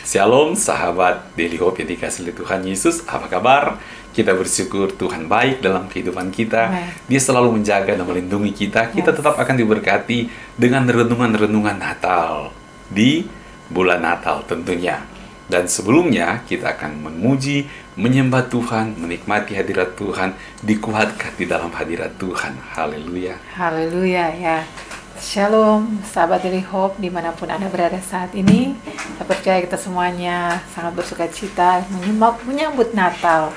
Shalom sahabat Daily Hope yang dikasihi oleh Tuhan Yesus. Apa kabar? Kita bersyukur Tuhan baik dalam kehidupan kita. Dia selalu menjaga dan melindungi kita. Kita tetap akan diberkati dengan renungan-renungan Natal di bulan Natal tentunya. Dan sebelumnya kita akan memuji, menyembah Tuhan, menikmati hadirat Tuhan, dikuatkan di dalam hadirat Tuhan. Haleluya. Haleluya ya. Shalom sahabat Daily Hope dimanapun Anda berada saat ini. Saya percaya kita semuanya sangat bersuka cita menyambut Natal.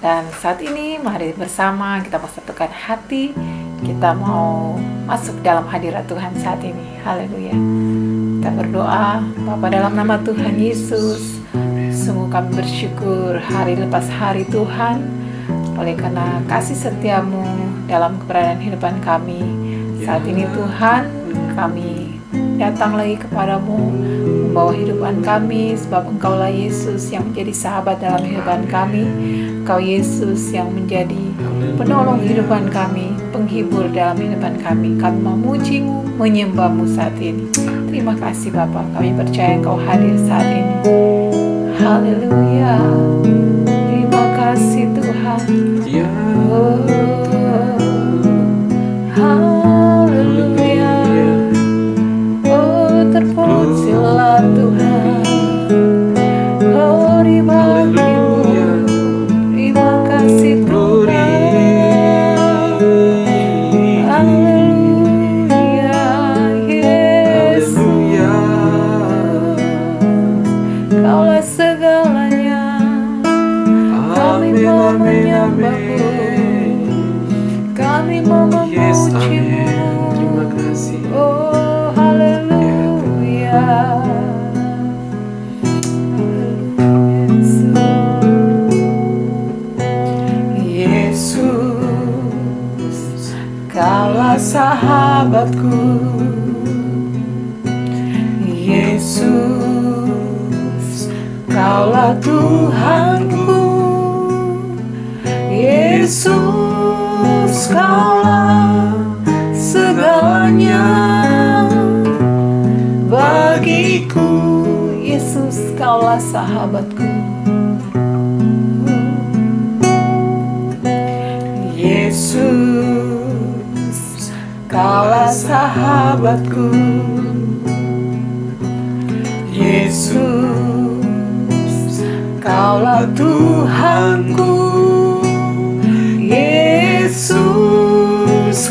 Dan saat ini mari bersama kita persatukan hati. Kita mau masuk dalam hadirat Tuhan saat ini. Haleluya. Kita berdoa. Bapa, dalam nama Tuhan Yesus, sungguh kami bersyukur hari lepas hari Tuhan, oleh karena kasih setiamu dalam keberadaan kehidupan kami. Saat ini Tuhan, kami datang lagi kepadamu, membawa kehidupan kami, sebab Engkaulah Yesus yang menjadi sahabat dalam kehidupan kami. Engkau Yesus yang menjadi penolong kehidupan kami, penghibur dalam kehidupan kami. Kami memujimu, menyembahmu saat ini. Terima kasih Bapa, kami percaya Engkau hadir saat ini. Haleluya. Terima kasih Tuhan. Haleluya. Oh, terpujilah Tuhan. Glory bagimu. Terima kasih Tuhan. Haleluya. Yesus. Kaulah segalanya. Kami mau menyembahmu. Kami mau memujimu. Terima kasih. Oh, haleluya. Yesus, Kaulah sahabatku. Yesus, Kaulah Tuhanku. Yesus, Kaulah segalanya bagiku. Yesus, Kaulah sahabatku. Yesus, Kaulah sahabatku. Yesus, Kaulah Tuhanku. Yesus,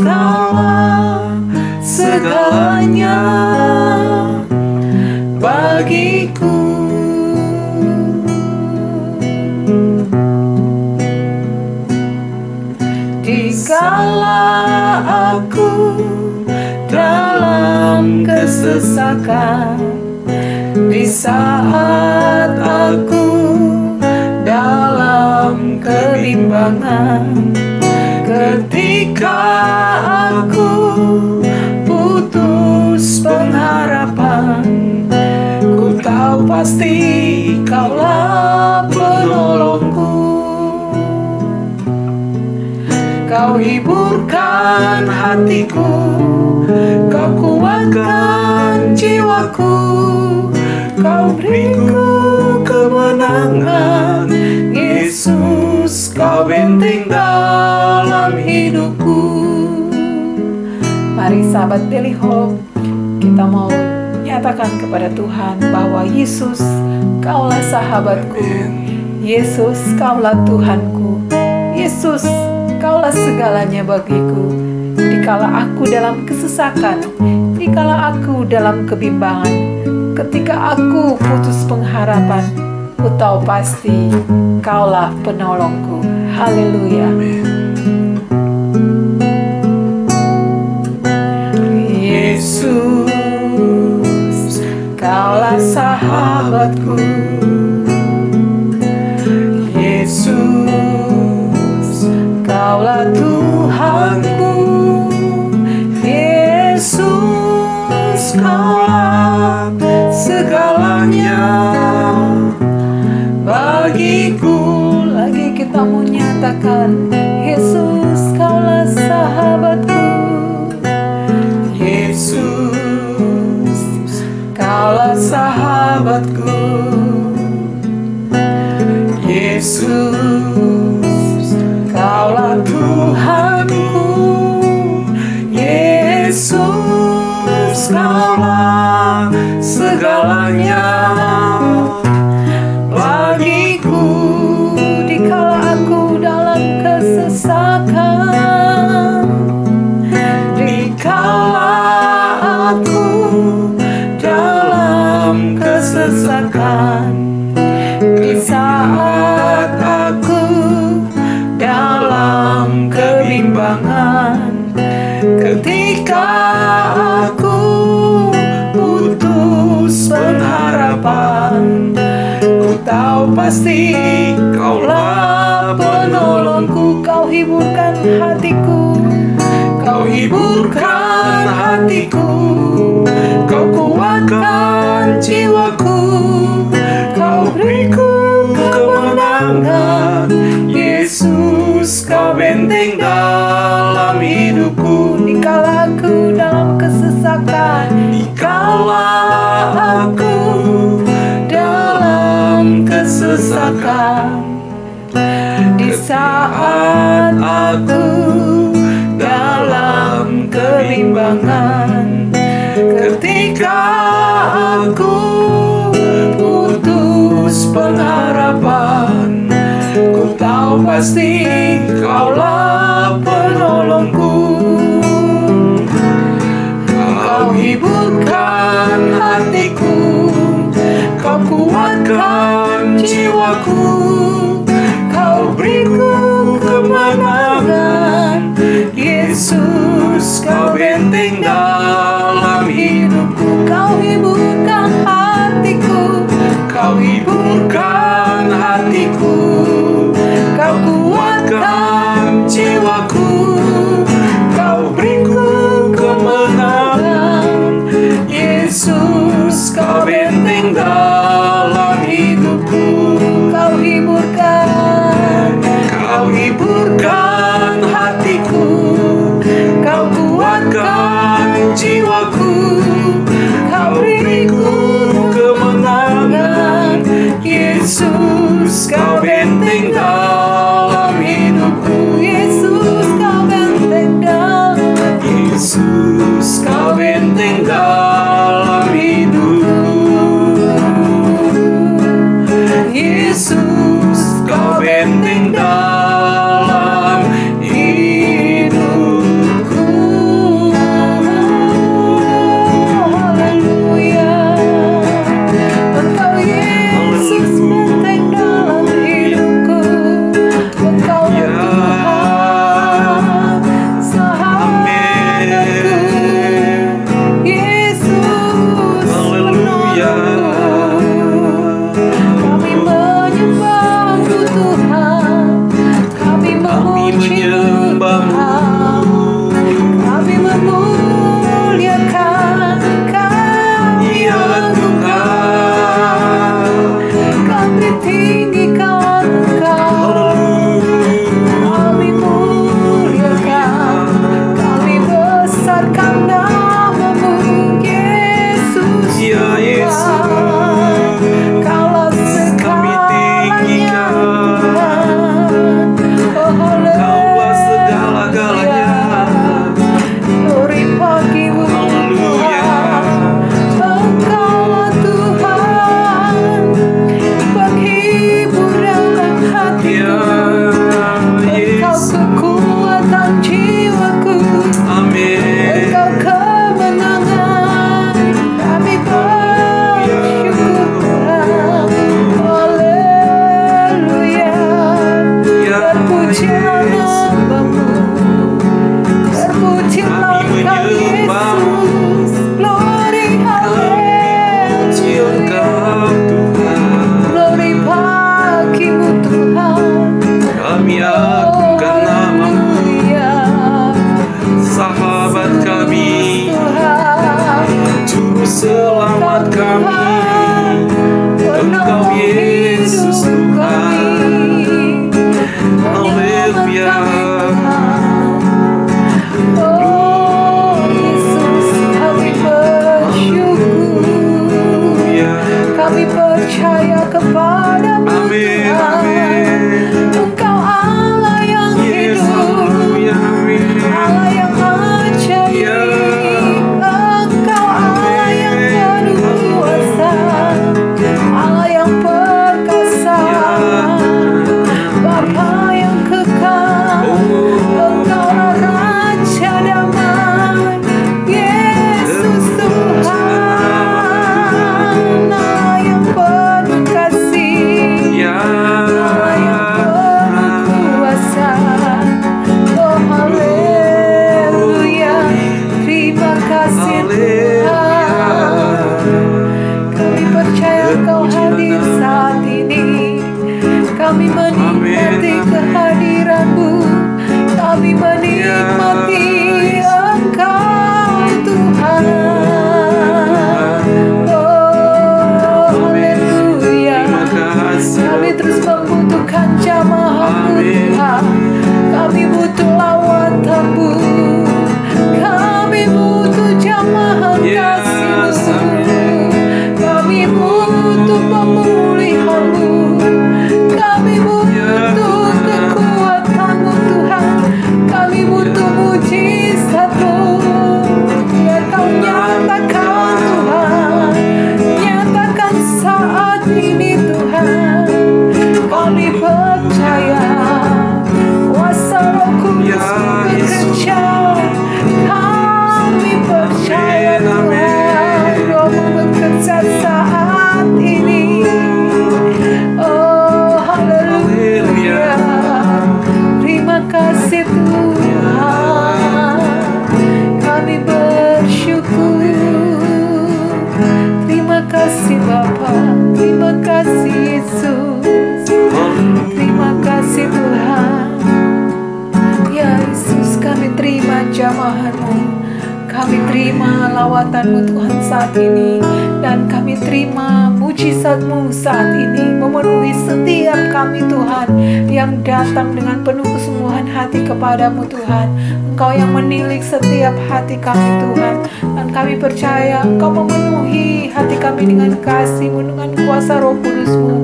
Kaulah segalanya bagiku. Dikala aku dalam kesesakan, di saat aku dalam kebimbangan, ketika aku putus pengharapan, ku tahu pasti Kaulah penolongku. Kau hiburkan hatiku, Kau kuatkan jiwaku, Kau beriku kemenangan. Yesus, Kau benteng dalam hidupku. Mari sahabat Daily Hope, kita mau nyatakan kepada Tuhan bahwa Yesus, Kaulah sahabatku. Yesus, Kaulah Tuhanku. Yesus, Kaulah segalanya bagiku. Dikala aku dalam kesesakan, dikala aku dalam kebimbangan, ketika aku putus pengharapan, ku tahu pasti Kaulah penolongku. Haleluya. Yesus, Kaulah sahabatku. Yesus, Kaulah Tuhanku. Yesus, Kaulah segalanya bagiku. Lagi kita mau nyatakan, Yesus, Kaulah sahabatku. Yesus, Kaulah sahabatku. Yesus, Kaulah Tuhanku. Yesus, Kaulah segalanya bagiku dikala aku dalam kesesakan, dikala aku dalam kesesakan, di saat aku dalam kebimbangan, ketika aku putus pengharapan, ku tahu pasti Kaulah penolongku. Kau hiburkan hatiku, Kau hiburkan hatiku, Kau kuatkan jiwaku, Kau beriku kemenangan. Yesus, Kau benteng dalam hidupku, dikala aku dalam kesesakan, dikala aku dalam kesesakan, di saat aku dalam kebimbangan, ketika aku putus pengharapan, ku tahu pasti Kaulah penolongku. Kau hiburkan hatiku, Kau kuatkan jiwaku, Kau beriku kemenangan. Yesus, Kau benteng dalam hidupku, Kau hiburkan hatiku, Kau hiburkan hatiku, Kau kuatkan jiwaku, Kau beriku kemenangan. Yesus, Kau benteng dalam hidupku, Kau hiburkan hatiku, Kau kuatkan jiwaku, Kau beriku kemenangan. Yesus, Kau benteng dalam hidupku. Yesus, Kau benteng dalam, Yesus, Kau benteng dalam hidupku. Yesus, Kau benteng dalam hidupku. Haleluya. Engkau Yesus benteng dalam hidupku. Engkau Tuhan sahabatku. Yesus penolongku. Kami menyembah-Mu Tuhan, kami memuji-Mu Tuhan, kami memuliakan Engkau ya Tuhan, kami tinggikan Engkau, kami muliakan, kami besarkan nama-Mu Yesus Tuhan. Kaulah segalanya Tuhan, oh Kaulah segala-galanya. glory bagi-Mu Tuhan. Engkaulah Tuhan, penghibur dalam hatiku, Engkau kekuatan jiwaku, Amin. Engkau kemenangan. Kami bersyukur Tuhan. Haleluya. Terpujilah nama-Mu, terpujilah Engkau Yesus. Glory, Puji Engkau Tuhan, glory bagi-Mu Tuhan. kami agungkan nama-Mu, Haleluya. sahabat kami, Tuhan, juru selamat kami. Engkau Yesus Tuhan. Haleluya. Oh Yesus, kami bersyukur, Ya. kami percaya kepada-Mu Amin, Tuhan. amin. Kami menikmati kehadiran-Mu. Kami menikmati Engkau Tuhan. Oh, haleluya. Kami terus membutuhkan jamaah-Mu Tuhan. Kami butuh lawatan-Mu. Kami butuh jamaah kasih-Mu. Kami butuh pemulihan-Mu. Kami butuh kekuatan-Mu Tuhan. Kami butuh mujizat-Mu. Biar Kau nyatakan Tuhan. Nyatakan saat ini Tuhan. Kami percaya kuasa Roh Kudus bekerja. Kami percaya Tuhan, Roh-Mu bekerja saat ini. Oh, haleluya. Terima kasih Tuhan. Kami bersyukur. Terima kasih Bapa. Terima kasih Yesus. Terima kasih Tuhan. Ya Yesus, kami terima jamahan-Mu. Kami terima lawatan-Mu Tuhan saat ini. Dan kami terima mujizat-Mu saat ini memenuhi setiap kami Tuhan, yang datang dengan penuh kesungguhan hati kepada-Mu Tuhan. Engkau yang menilik setiap hati kami Tuhan. Dan kami percaya Engkau memenuhi hati kami dengan kasih-Mu, dengan kuasa Roh Kudus-Mu.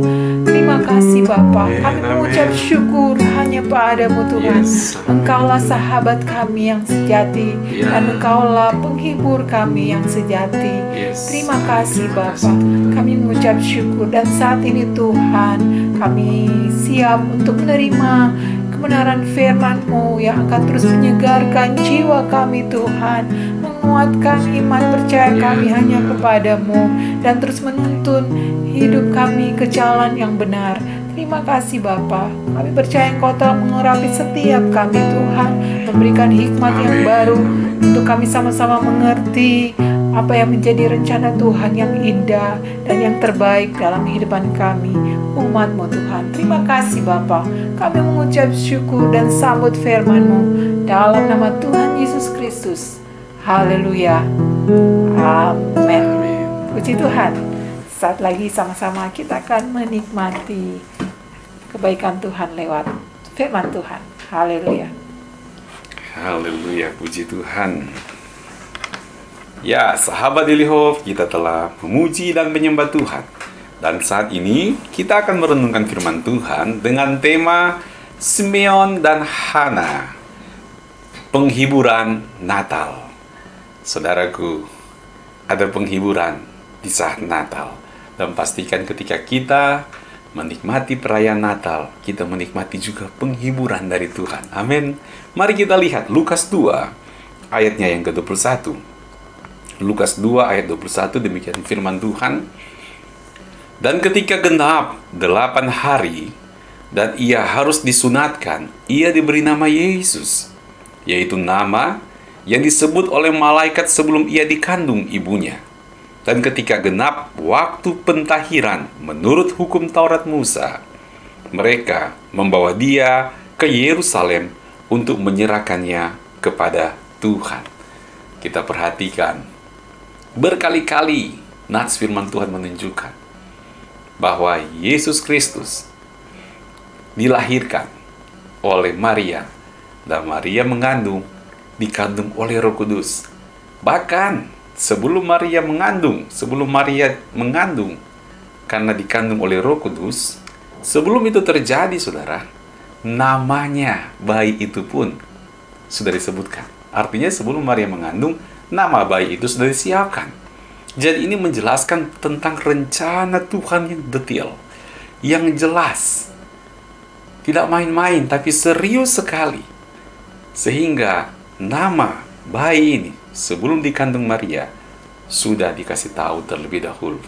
Terima kasih Bapa. Kami mengucap syukur hanya padamu Tuhan. Engkaulah sahabat kami yang sejati, dan Engkaulah penghibur kami yang sejati. Terima kasih Bapa. Kami mengucap syukur, dan saat ini Tuhan, kami siap untuk menerima kebenaran firman-Mu yang akan terus menyegarkan jiwa kami Tuhan, menguatkan iman percaya kami hanya kepadamu, dan terus menuntun hidup kami ke jalan yang benar. Terima kasih Bapa. Kami percaya Engkau telah mengurapi setiap kami Tuhan, memberikan hikmat yang baru untuk kami sama-sama mengerti apa yang menjadi rencana Tuhan yang indah dan yang terbaik dalam kehidupan kami, umat-Mu Tuhan. Terima kasih Bapa. Kami mengucap syukur dan sambut firman-Mu dalam nama Tuhan Yesus Kristus. Haleluya. Amin. Puji Tuhan. Saat lagi sama-sama kita akan menikmati kebaikan Tuhan lewat firman Tuhan. Haleluya. Haleluya, puji Tuhan. Ya, sahabat Daily Hope, kita telah memuji dan menyembah Tuhan. Dan saat ini kita akan merenungkan firman Tuhan dengan tema Simeon dan Hana, penghiburan Natal. Saudaraku, ada penghiburan di saat Natal. Dan pastikan ketika kita menikmati perayaan Natal, kita menikmati juga penghiburan dari Tuhan. Amin. Mari kita lihat Lukas 2 ayatnya yang ke-21. Lukas 2 ayat 21, demikian firman Tuhan. Dan ketika genap 8 hari dan ia harus disunatkan, ia diberi nama Yesus, yaitu nama yang disebut oleh malaikat sebelum ia dikandung ibunya. Dan ketika genap waktu pentahiran menurut hukum Taurat Musa, mereka membawa dia ke Yerusalem untuk menyerahkannya kepada Tuhan. Kita perhatikan, berkali-kali nats firman Tuhan menunjukkan bahwa Yesus Kristus dilahirkan oleh Maria, dan Maria dikandung oleh Roh Kudus. Bahkan sebelum Maria mengandung karena dikandung oleh Roh Kudus, sebelum itu terjadi, saudara, namanya bayi itu pun sudah disebutkan. Artinya sebelum Maria mengandung, nama bayi itu sudah disiapkan. Jadi ini menjelaskan tentang rencana Tuhan yang detail, yang jelas, tidak main-main, tapi serius sekali. Sehingga nama bayi ini sebelum dikandung Maria sudah dikasih tahu terlebih dahulu.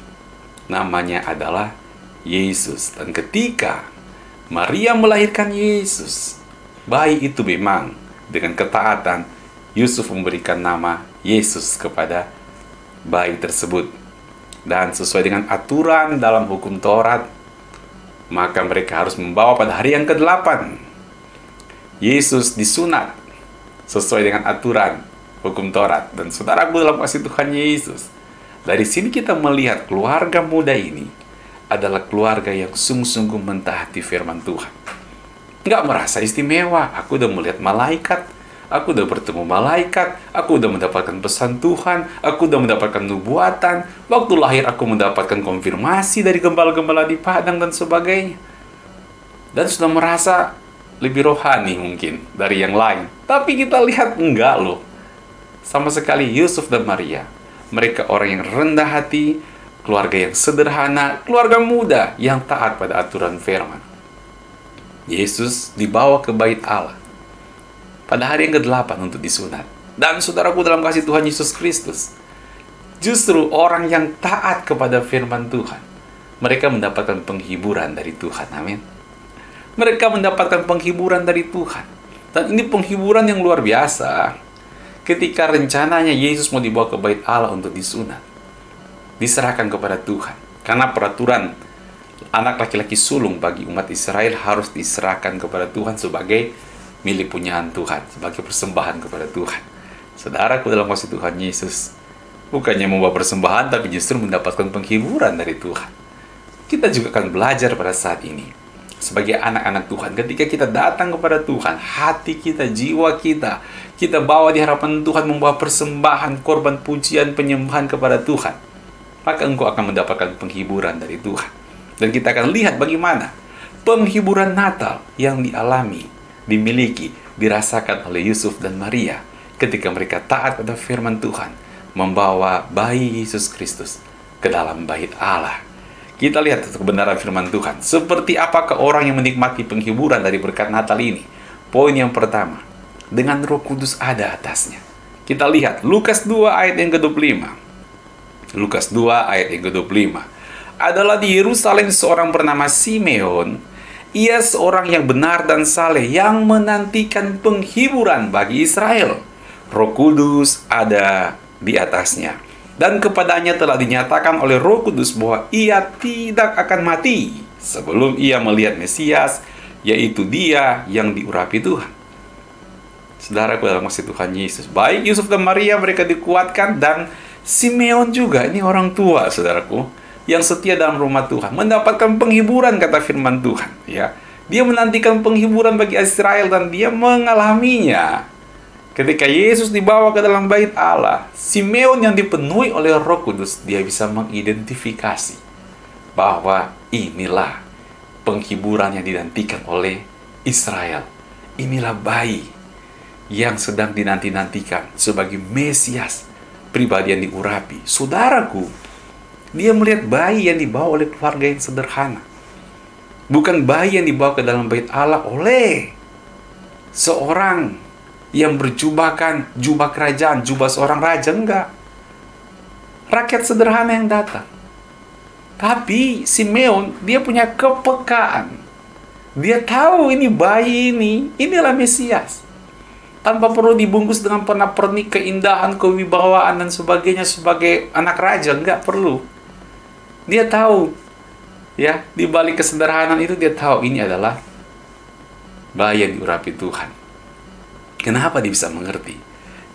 Namanya adalah Yesus. Dan ketika Maria melahirkan Yesus, bayi itu memang dengan ketaatan Yusuf memberikan nama Yesus kepada bayi tersebut. Dan sesuai dengan aturan dalam hukum Taurat, Maka mereka harus membawa pada hari yang ke-8. Yesus disunat sesuai dengan aturan hukum Taurat. Dan saudaraku dalam kasih Tuhan Yesus, dari sini kita melihat keluarga muda ini adalah keluarga yang sungguh-sungguh mentaati firman Tuhan. Nggak merasa istimewa. Aku udah melihat malaikat, aku udah bertemu malaikat, aku udah mendapatkan pesan Tuhan, aku udah mendapatkan nubuatan, waktu lahir aku mendapatkan konfirmasi dari gembala-gembala di padang dan sebagainya. Dan sudah merasa lebih rohani mungkin dari yang lain. Tapi kita lihat enggak loh. Sama sekali Yusuf dan Maria, mereka orang yang rendah hati, keluarga yang sederhana, keluarga muda yang taat pada aturan firman. Yesus dibawa ke bait Allah pada hari yang ke-8 untuk disunat. Dan saudaraku dalam kasih Tuhan Yesus Kristus, justru orang yang taat kepada firman Tuhan, mereka mendapatkan penghiburan dari Tuhan. Amin. Mereka mendapatkan penghiburan dari Tuhan. Dan ini penghiburan yang luar biasa. Ketika rencananya Yesus mau dibawa ke bait Allah untuk disunat, diserahkan kepada Tuhan. Karena peraturan anak laki-laki sulung bagi umat Israel harus diserahkan kepada Tuhan sebagai milik punyaan Tuhan, sebagai persembahan kepada Tuhan. Saudaraku dalam kasih Tuhan Yesus, bukannya membawa persembahan, tapi justru mendapatkan penghiburan dari Tuhan. Kita juga akan belajar pada saat ini, sebagai anak-anak Tuhan, ketika kita datang kepada Tuhan, hati kita, jiwa kita, kita bawa di hadapan Tuhan, membawa persembahan, korban pujian, penyembahan kepada Tuhan, maka engkau akan mendapatkan penghiburan dari Tuhan. Dan kita akan lihat bagaimana penghiburan Natal yang dialami, dimiliki, dirasakan oleh Yusuf dan Maria ketika mereka taat pada firman Tuhan, membawa bayi Yesus Kristus ke dalam bait Allah. Kita lihat kebenaran firman Tuhan. Seperti apakah orang yang menikmati penghiburan dari berkat Natal ini? Poin yang pertama, dengan Roh Kudus ada atasnya. Kita lihat Lukas 2 ayat yang ke-25. Lukas 2 ayat yang ke-25. Adalah di Yerusalem seorang bernama Simeon. Ia seorang yang benar dan saleh, yang menantikan penghiburan bagi Israel. Roh Kudus ada di atasnya. Dan kepadanya telah dinyatakan oleh Roh Kudus bahwa ia tidak akan mati sebelum ia melihat Mesias, yaitu Dia yang diurapi Tuhan. Saudaraku dalam kasih Tuhan Yesus, baik Yusuf dan Maria mereka dikuatkan, dan Simeon juga, ini orang tua saudaraku, yang setia dalam rumah Tuhan, mendapatkan penghiburan kata firman Tuhan. Ya, dia menantikan penghiburan bagi Israel dan dia mengalaminya. Ketika Yesus dibawa ke dalam bait Allah, Simeon yang dipenuhi oleh Roh Kudus, dia bisa mengidentifikasi bahwa inilah penghiburan yang dinantikan oleh Israel. Inilah bayi yang sedang dinanti-nantikan sebagai Mesias, pribadi yang diurapi. Saudaraku, dia melihat bayi yang dibawa oleh keluarga yang sederhana. Bukan bayi yang dibawa ke dalam bait Allah oleh seorang yang berjubahkan jubah kerajaan, jubah seorang raja. Enggak. Rakyat sederhana yang datang. Tapi Simeon, dia punya kepekaan. Dia tahu ini bayi ini, inilah Mesias. Tanpa perlu dibungkus dengan pernak-pernik keindahan, kewibawaan, dan sebagainya sebagai anak raja. Enggak perlu. Dia tahu, ya, di balik kesederhanaan itu dia tahu ini adalah bayi yang diurapi Tuhan. Kenapa dia bisa mengerti?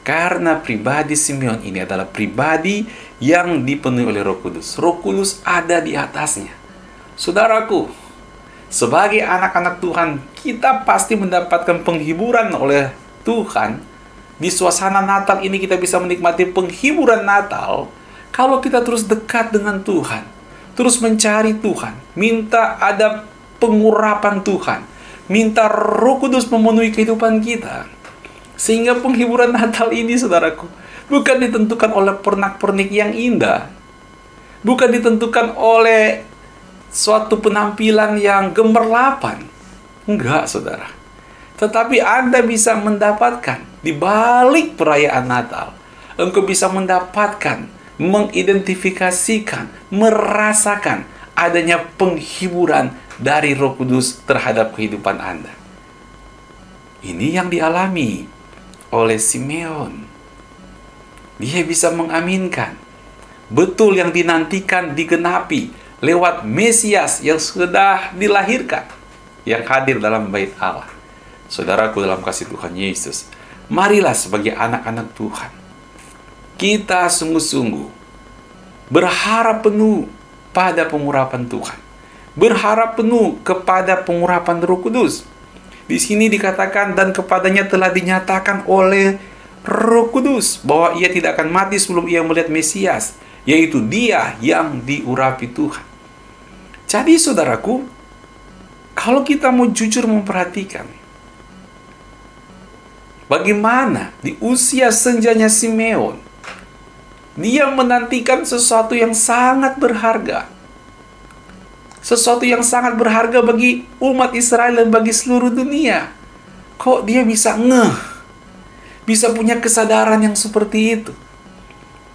Karena pribadi Simeon ini adalah pribadi yang dipenuhi oleh Roh Kudus. Roh Kudus ada di atasnya. Saudaraku, sebagai anak-anak Tuhan, kita pasti mendapatkan penghiburan oleh Tuhan. Di suasana Natal ini kita bisa menikmati penghiburan Natal kalau kita terus dekat dengan Tuhan, terus mencari Tuhan, minta ada pengurapan Tuhan, minta Roh Kudus memenuhi kehidupan kita. Sehingga penghiburan Natal ini, saudaraku, bukan ditentukan oleh pernak-pernik yang indah, bukan ditentukan oleh suatu penampilan yang gemerlapan. Enggak, saudara. Tetapi Anda bisa mendapatkan di balik perayaan Natal, engkau bisa mendapatkan, mengidentifikasikan, merasakan adanya penghiburan dari Roh Kudus terhadap kehidupan Anda. Ini yang dialami oleh Simeon. Dia bisa mengaminkan betul yang dinantikan digenapi lewat Mesias yang sudah dilahirkan, yang hadir dalam bait Allah. Saudaraku dalam kasih Tuhan Yesus, marilah sebagai anak-anak Tuhan, kita sungguh-sungguh berharap penuh pada pengurapan Tuhan. Berharap penuh kepada pengurapan Roh Kudus. Di sini dikatakan, dan kepadanya telah dinyatakan oleh Roh Kudus bahwa ia tidak akan mati sebelum ia melihat Mesias, yaitu Dia yang diurapi Tuhan. Jadi saudaraku, kalau kita mau jujur memperhatikan bagaimana di usia senjanya Simeon, dia menantikan sesuatu yang sangat berharga. Sesuatu yang sangat berharga bagi umat Israel dan bagi seluruh dunia. Kok dia bisa bisa punya kesadaran yang seperti itu?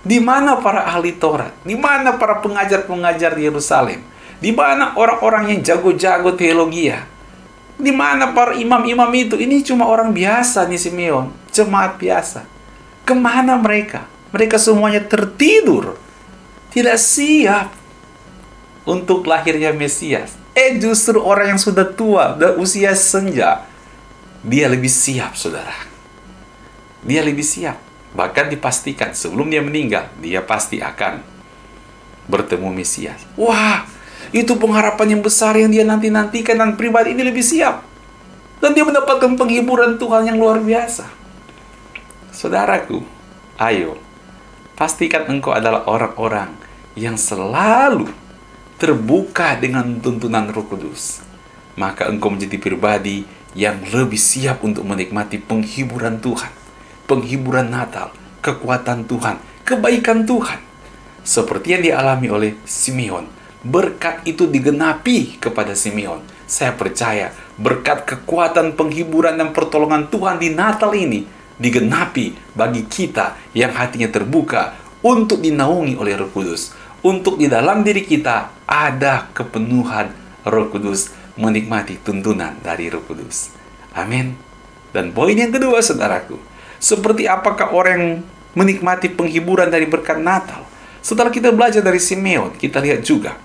Di mana para ahli Taurat? Di mana para pengajar-pengajar di Yerusalem? Di mana orang-orang yang jago-jago teologi? Di mana para imam-imam itu? Ini cuma orang biasa nih, Simeon, jemaat biasa. Kemana mereka? Mereka semuanya tertidur, tidak siap untuk lahirnya Mesias. Justru orang yang sudah tua dan usia senja, dia lebih siap, saudara. Dia lebih siap. Bahkan dipastikan sebelum dia meninggal, dia pasti akan bertemu Mesias. Wah, itu pengharapan yang besar yang dia nanti-nantikan, dan pribadi ini lebih siap. Dan dia mendapatkan penghiburan Tuhan yang luar biasa. Saudaraku, ayo, pastikan engkau adalah orang-orang yang selalu terbuka dengan tuntunan Roh Kudus. Maka engkau menjadi pribadi yang lebih siap untuk menikmati penghiburan Tuhan, penghiburan Natal, kekuatan Tuhan, kebaikan Tuhan. Seperti yang dialami oleh Simeon. Berkat itu digenapi kepada Simeon. Saya percaya berkat kekuatan penghiburan dan pertolongan Tuhan di Natal ini digenapi bagi kita yang hatinya terbuka untuk dinaungi oleh Roh Kudus. Untuk di dalam diri kita ada kepenuhan Roh Kudus, menikmati tuntunan dari Roh Kudus. Amin. Dan poin yang kedua, saudaraku, seperti apakah orang yang menikmati penghiburan dari berkat Natal? Setelah kita belajar dari Simeon, kita lihat juga,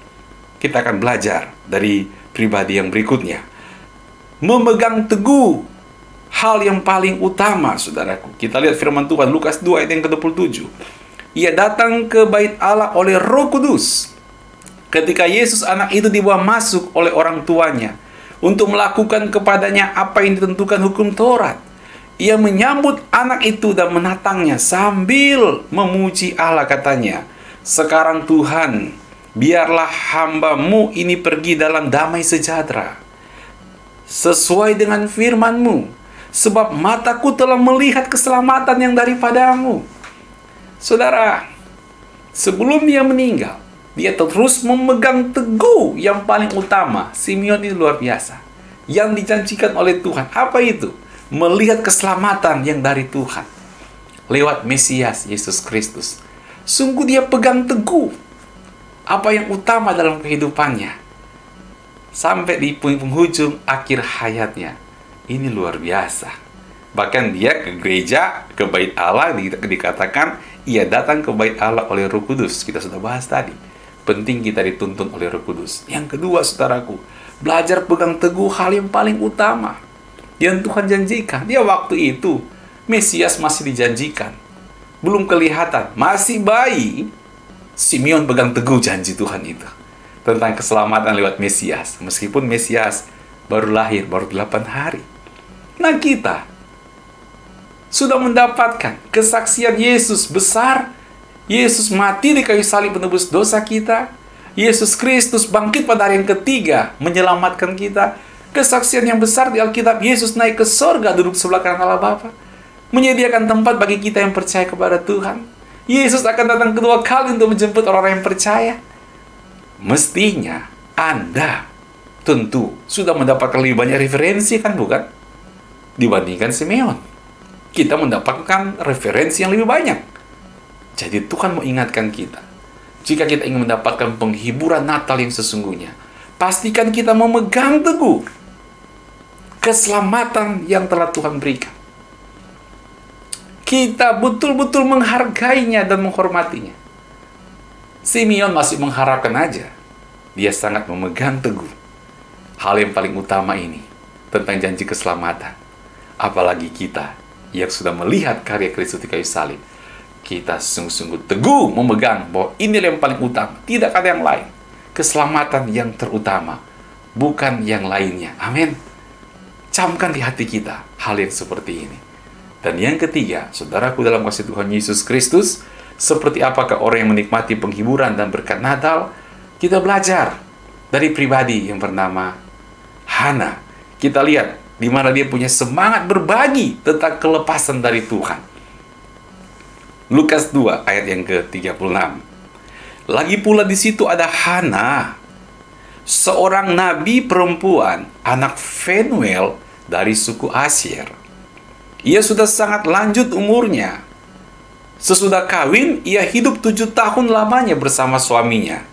kita akan belajar dari pribadi yang berikutnya. Memegang teguh hal yang paling utama, saudaraku. Kita lihat firman Tuhan, Lukas 2 ayat yang ke-27. Ia datang ke bait Allah oleh Roh Kudus. Ketika Yesus anak itu dibawa masuk oleh orang tuanya untuk melakukan kepadanya apa yang ditentukan hukum Taurat, ia menyambut anak itu dan menatangnya sambil memuji Allah, katanya, "Sekarang Tuhan, biarlah hamba-Mu ini pergi dalam damai sejahtera, sesuai dengan firman-Mu, sebab mataku telah melihat keselamatan yang daripada-Mu." Saudara, sebelum dia meninggal, dia terus memegang teguh yang paling utama. Simeon ini luar biasa. Yang dijanjikan oleh Tuhan. Apa itu? Melihat keselamatan yang dari Tuhan lewat Mesias Yesus Kristus. Sungguh dia pegang teguh apa yang utama dalam kehidupannya sampai di penghujung akhir hayatnya. Ini luar biasa. Bahkan dia ke gereja, ke bait Allah, dikatakan ia datang ke bait Allah oleh Roh Kudus. Kita sudah bahas tadi. Penting kita dituntun oleh Roh Kudus. Yang kedua, saudaraku, belajar pegang teguh hal yang paling utama yang Tuhan janjikan. Dia waktu itu, Mesias masih dijanjikan. Belum kelihatan. Masih bayi. Simeon pegang teguh janji Tuhan itu. Tentang keselamatan lewat Mesias. Meskipun Mesias baru lahir, baru 8 hari. Nah, kita sudah mendapatkan kesaksian Yesus besar. Yesus mati di kayu salib menebus dosa kita. Yesus Kristus bangkit pada hari yang ketiga menyelamatkan kita. Kesaksian yang besar di Alkitab, Yesus naik ke sorga, duduk sebelah kanan Allah Bapa, menyediakan tempat bagi kita yang percaya kepada Tuhan. Yesus akan datang kedua kali untuk menjemput orang-orang yang percaya. Mestinya Anda tentu sudah mendapatkan lebih banyak referensi, kan, bukan? Dibandingkan Simeon. Kita mendapatkan referensi yang lebih banyak. Jadi Tuhan mau ingatkan kita, jika kita ingin mendapatkan penghiburan Natal yang sesungguhnya, pastikan kita memegang teguh keselamatan yang telah Tuhan berikan. Kita betul-betul menghargainya dan menghormatinya. Simeon masih mengharapkan aja. dia sangat memegang teguh hal yang paling utama ini tentang janji keselamatan. Apalagi kita yang sudah melihat karya Kristus di kayu salib, kita sungguh-sungguh teguh memegang bahwa ini yang paling utama, tidak ada yang lain. Keselamatan yang terutama, bukan yang lainnya. Amin. Camkan di hati kita hal yang seperti ini. Dan yang ketiga, saudaraku dalam kasih Tuhan Yesus Kristus, seperti apakah orang yang menikmati penghiburan dan berkat Natal? Kita belajar dari pribadi yang bernama Hana. Kita lihat di mana dia punya semangat berbagi tentang kelepasan dari Tuhan. Lukas 2 ayat yang ke-36. Lagi pula di situ ada Hana, seorang nabi perempuan, anak Fanuel dari suku Asyer. Ia sudah sangat lanjut umurnya. Sesudah kawin, ia hidup 7 tahun lamanya bersama suaminya.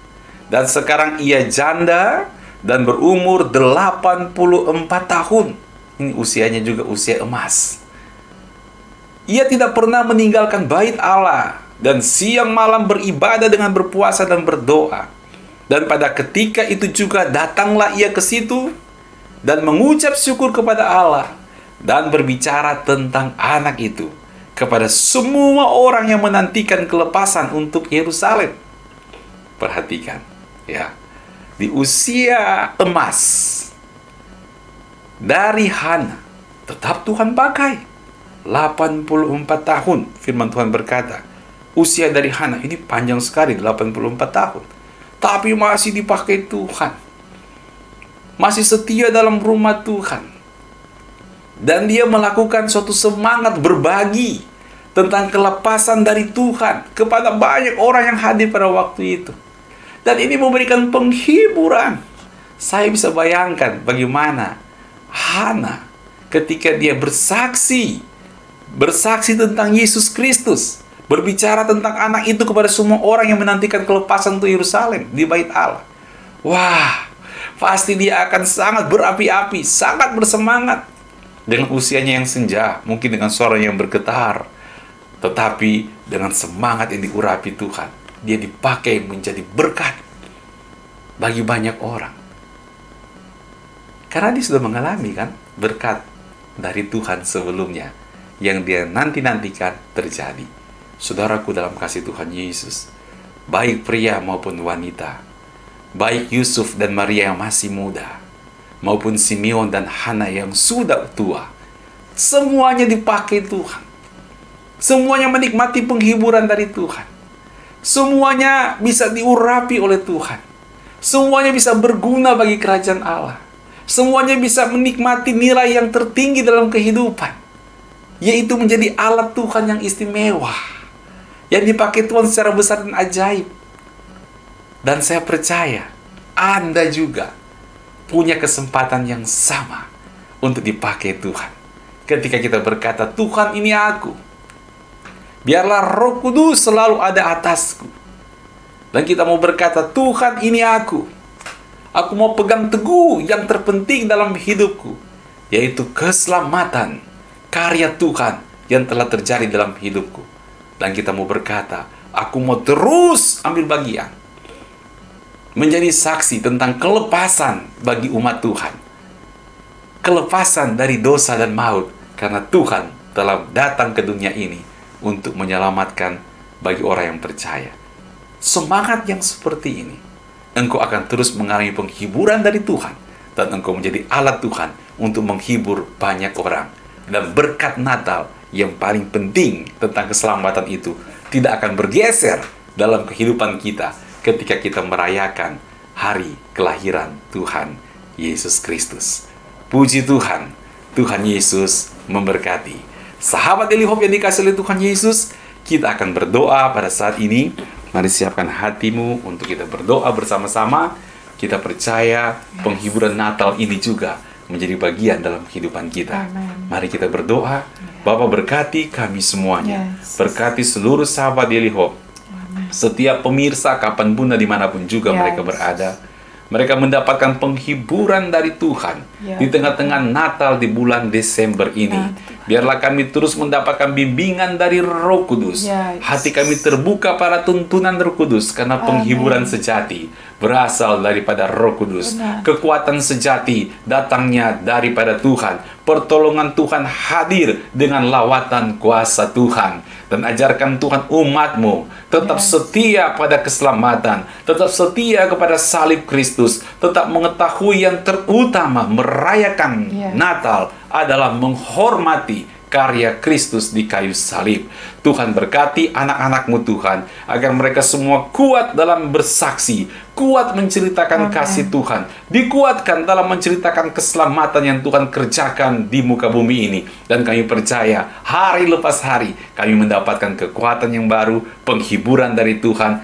Dan sekarang ia janda dan berumur 84 tahun. Ini usianya juga usia emas. Ia tidak pernah meninggalkan bait Allah dan siang malam beribadah dengan berpuasa dan berdoa. Dan pada ketika itu juga datanglah ia ke situ dan mengucap syukur kepada Allah dan berbicara tentang anak itu kepada semua orang yang menantikan kelepasan untuk Yerusalem. Perhatikan, ya. Di usia emas dari Hana, tetap Tuhan pakai 84 tahun. Firman Tuhan berkata, usia dari Hana ini panjang sekali, 84 tahun. Tapi masih dipakai Tuhan. Masih setia dalam rumah Tuhan. Dan dia melakukan suatu semangat berbagi tentang kelepasan dari Tuhan kepada banyak orang yang hadir pada waktu itu. Dan ini memberikan penghiburan. Saya bisa bayangkan bagaimana Hana ketika dia bersaksi tentang Yesus Kristus, berbicara tentang anak itu kepada semua orang yang menantikan kelepasan untuk Yerusalem di bait Allah. Wah, pasti dia akan sangat berapi-api, sangat bersemangat. Dengan usianya yang senja, mungkin dengan suara yang bergetar, tetapi dengan semangat yang diurapi Tuhan, dia dipakai menjadi berkat bagi banyak orang. Karena dia sudah mengalami kan berkat dari Tuhan sebelumnya yang dia nanti-nantikan terjadi. Saudaraku dalam kasih Tuhan Yesus, baik pria maupun wanita, baik Yusuf dan Maria yang masih muda, maupun Simeon dan Hana yang sudah tua, semuanya dipakai Tuhan. Semuanya menikmati penghiburan dari Tuhan. Semuanya bisa diurapi oleh Tuhan. Semuanya bisa berguna bagi kerajaan Allah. Semuanya bisa menikmati nilai yang tertinggi dalam kehidupan, yaitu menjadi alat Tuhan yang istimewa, yang dipakai Tuhan secara besar dan ajaib. Dan saya percaya Anda juga punya kesempatan yang sama untuk dipakai Tuhan. Ketika kita berkata, Tuhan ini aku, biarlah Roh Kudus selalu ada atasku. Dan kita mau berkata, Tuhan ini aku mau pegang teguh yang terpenting dalam hidupku, yaitu keselamatan, karya Tuhan yang telah terjadi dalam hidupku. Dan kita mau berkata, aku mau terus ambil bagian, menjadi saksi tentang kelepasan bagi umat Tuhan. Kelepasan dari dosa dan maut, karena Tuhan telah datang ke dunia ini untuk menyelamatkan bagi orang yang percaya. Semangat yang seperti ini, engkau akan terus mengalami penghiburan dari Tuhan, dan engkau menjadi alat Tuhan untuk menghibur banyak orang. Dan berkat Natal yang paling penting tentang keselamatan itu tidak akan bergeser dalam kehidupan kita ketika kita merayakan hari kelahiran Tuhan Yesus Kristus. Puji Tuhan, Tuhan Yesus memberkati. Sahabat Daily Hope yang dikasihi oleh Tuhan Yesus, kita akan berdoa pada saat ini. Mari siapkan hatimu untuk kita berdoa bersama-sama. Kita percaya penghiburan Natal ini juga menjadi bagian dalam kehidupan kita. Amen. Mari kita berdoa. Bapa, berkati kami semuanya. Berkati seluruh sahabat Daily Hope. Setiap pemirsa kapanpun dan dimanapun juga mereka berada, mereka mendapatkan penghiburan dari Tuhan di tengah-tengah Natal di bulan Desember ini. Biarlah kami terus mendapatkan bimbingan dari Roh Kudus. Hati kami terbuka para tuntunan Roh Kudus, karena penghiburan sejati berasal daripada Roh Kudus. Benar. Kekuatan sejati datangnya daripada Tuhan. Pertolongan Tuhan hadir dengan lawatan kuasa Tuhan. Dan ajarkan Tuhan umat-Mu tetap setia pada keselamatan, tetap setia kepada salib Kristus, tetap mengetahui yang terutama merayakan Natal adalah menghormati karya Kristus di kayu salib. Tuhan berkati anak-anak-Mu Tuhan, agar mereka semua kuat dalam bersaksi, kuat menceritakan kasih Tuhan, dikuatkan dalam menceritakan keselamatan yang Tuhan kerjakan di muka bumi ini. Dan kami percaya hari lepas hari kami mendapatkan kekuatan yang baru, penghiburan dari Tuhan,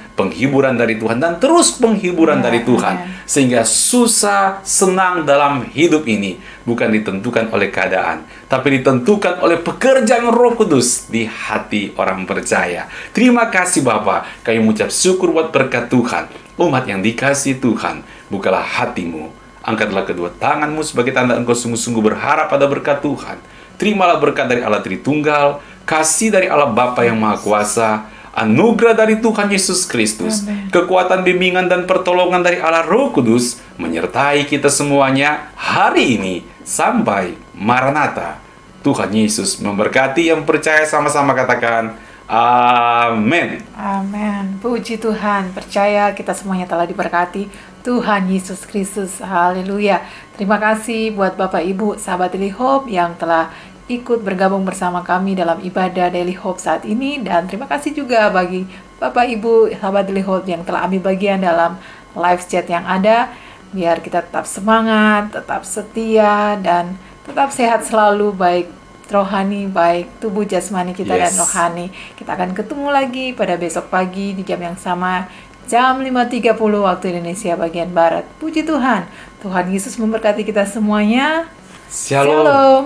dan terus penghiburan dari Tuhan. Sehingga susah senang dalam hidup ini bukan ditentukan oleh keadaan, tapi ditentukan oleh pekerjaan Roh Kudus di hati orang percaya. Terima kasih Bapa, kami mengucap syukur buat berkat Tuhan. Umat yang dikasihi Tuhan, bukalah hatimu, angkatlah kedua tanganmu sebagai tanda engkau sungguh-sungguh berharap pada berkat Tuhan. Terimalah berkat dari Allah Tritunggal, kasih dari Allah Bapa yang Maha Kuasa, anugerah dari Tuhan Yesus Kristus, kekuatan bimbingan dan pertolongan dari Allah Roh Kudus menyertai kita semuanya hari ini sampai Maranatha. Tuhan Yesus memberkati. Yang percaya sama-sama katakan amin. Amin. Puji Tuhan. Percaya kita semuanya telah diberkati Tuhan Yesus Kristus. Haleluya. Terima kasih buat Bapak Ibu sahabat Daily Hope yang telah ikut bergabung bersama kami dalam ibadah Daily Hope saat ini. Dan terima kasih juga bagi Bapak Ibu sahabat Daily Hope yang telah ambil bagian dalam live chat yang ada. Biar kita tetap semangat, tetap setia, dan tetap sehat selalu, baik rohani, baik tubuh jasmani kita dan rohani. Kita akan ketemu lagi pada besok pagi di jam yang sama, jam 5.30 waktu Indonesia bagian Barat. Puji Tuhan. Tuhan Yesus memberkati kita semuanya. Shalom. Shalom.